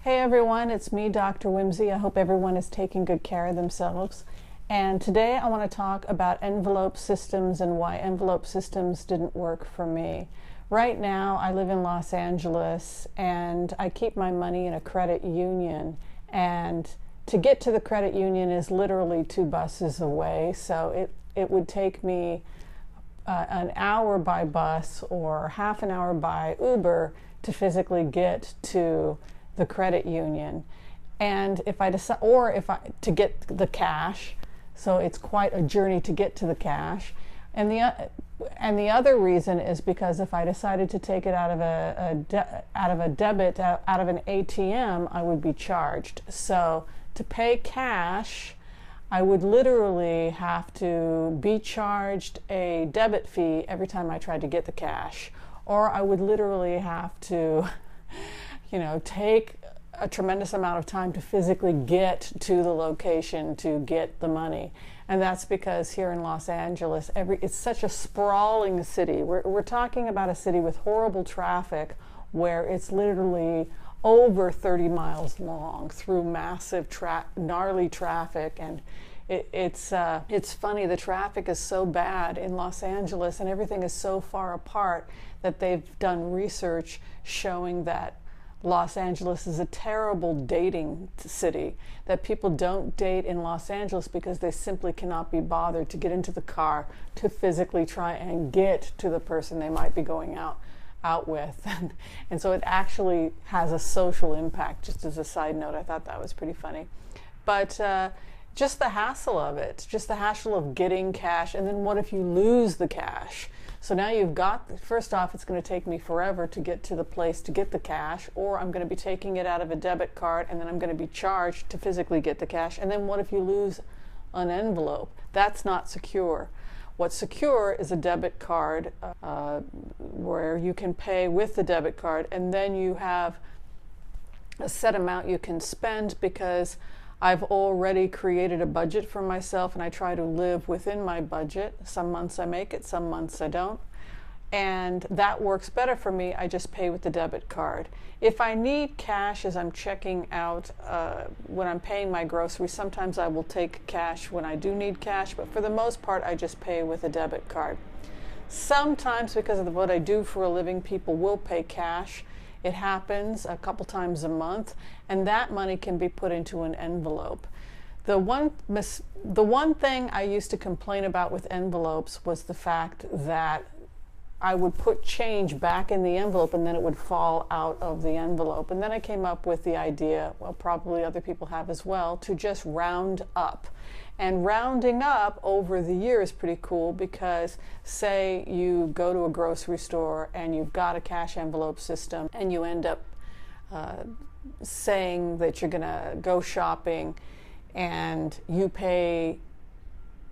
Hey everyone, it's me, Dr. Whimsy. I hope everyone is taking good care of themselves. And today I want to talk about envelope systems and why envelope systems didn't work for me. Right now I live in Los Angeles and I keep my money in a credit union. And to get to the credit union is literally 2 buses away. So it would take me an hour by bus or half an hour by Uber to physically get to the credit union. And if I decide, or if I to get the cash, so it's quite a journey to get to the cash. And the other reason is because if I decided to take it out of a debit out of an ATM, I would be charged. So to pay cash, I would literally have to be charged a debit fee every time I tried to get the cash, or I would literally have to take a tremendous amount of time to physically get to the location to get the money. And that's because here in Los Angeles, it's such a sprawling city. We're talking about a city with horrible traffic where it's literally over 30 miles long through massive, gnarly traffic. And it's funny, the traffic is so bad in Los Angeles and everything is so far apart that they've done research showing that Los Angeles is a terrible dating city, that people don't date in Los Angeles because they simply cannot be bothered to get into the car to physically try and get to the person they might be going out with. And so it actually has a social impact. Just as a side note, I thought that was pretty funny. But just the hassle of it, just the hassle of getting cash, and then what if you lose the cash? So now first off, it's going to take me forever to get to the place to get the cash, or I'm going to be taking it out of a debit card and then I'm going to be charged to physically get the cash. And then what if you lose an envelope? That's not secure. What's secure is a debit card where you can pay with the debit card, and then you have a set amount you can spend because I've already created a budget for myself and I try to live within my budget. Some months I make it, some months I don't. And that works better for me. I just pay with the debit card. If I need cash as I'm checking out, when I'm paying my groceries, sometimes I will take cash when I do need cash, but for the most part I just pay with a debit card. Sometimes, because of what I do for a living, people will pay cash. It happens a couple times a month, and that money can be put into an envelope. The one thing I used to complain about with envelopes was the fact that I would put change back in the envelope and then it would fall out of the envelope. And then I came up with the idea, well, probably other people have as well, to just round up. And rounding up over the year is pretty cool because say you go to a grocery store and you've got a cash envelope system and you end up saying that you're going to go shopping and you pay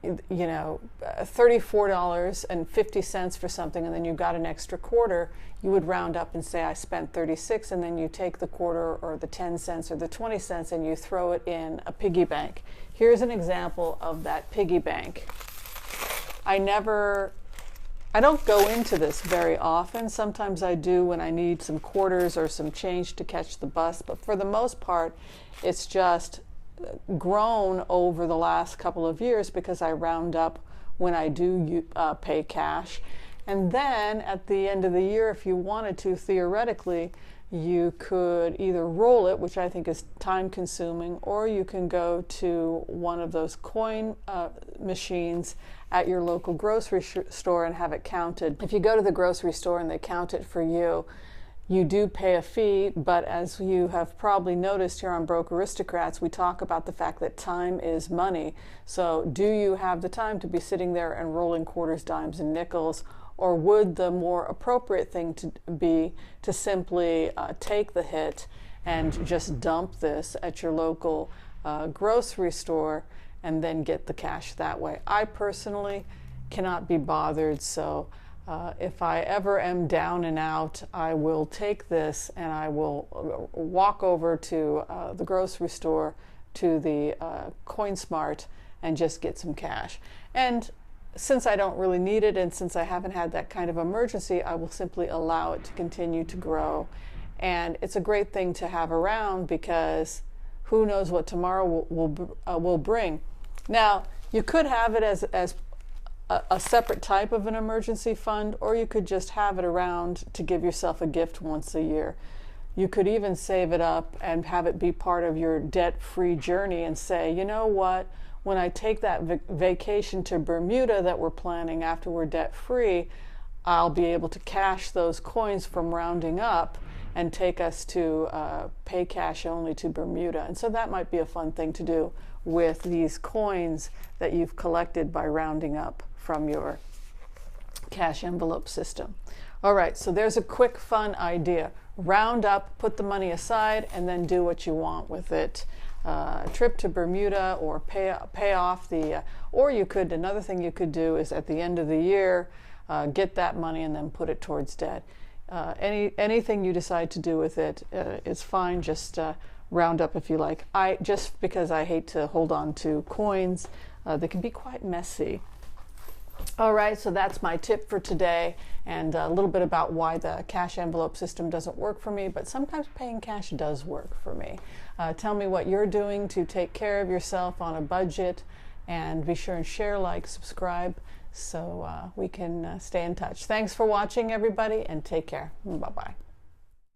$34.50 for something, and then you got an extra quarter, you would round up and say I spent 36, and then you take the quarter or the 10 cents or the 20 cents and you throw it in a piggy bank. Here's an example of that piggy bank. I don't go into this very often. Sometimes I do when I need some quarters or some change to catch the bus, but for the most part it's just grown over the last couple of years because I round up when I do pay cash. And then at the end of the year, if you wanted to, theoretically, you could either roll it, which I think is time consuming, or you can go to one of those coin machines at your local grocery store and have it counted. If you go to the grocery store and they count it for you, you do pay a fee, but as you have probably noticed here on Broke Aristocrats, we talk about the fact that time is money. So do you have the time to be sitting there and rolling quarters, dimes, and nickels? Or would the more appropriate thing to be to simply take the hit and just dump this at your local grocery store and then get the cash that way? I personally cannot be bothered, so if I ever am down and out, I will take this and I will walk over to the grocery store, to the CoinSmart, and just get some cash. And since I don't really need it, and since I haven't had that kind of emergency, I will simply allow it to continue to grow And it's a great thing to have around because who knows what tomorrow will bring. Now, you could have it as a separate type of an emergency fund, or you could just have it around to give yourself a gift once a year. You could even save it up and have it be part of your debt-free journey and say, you know what, when I take that vacation to Bermuda that we're planning after we're debt-free, I'll be able to cash those coins from rounding up and take us to pay cash only to Bermuda. And so that might be a fun thing to do with these coins that you've collected by rounding up from your cash envelope system. All right, so there's a quick, fun idea. Round up, put the money aside, and then do what you want with it. Trip to Bermuda, or pay off the, or you could, another thing you could do is at the end of the year, get that money and then put it towards debt. Anything you decide to do with it is fine. Just round up if you like. Just because I hate to hold on to coins, they can be quite messy. All right, so that's my tip for today, and a little bit about why the cash envelope system doesn't work for me, but sometimes paying cash does work for me. Tell me what you're doing to take care of yourself on a budget, and be sure and share, like, subscribe, so we can stay in touch. Thanks for watching, everybody, and take care. Bye-bye.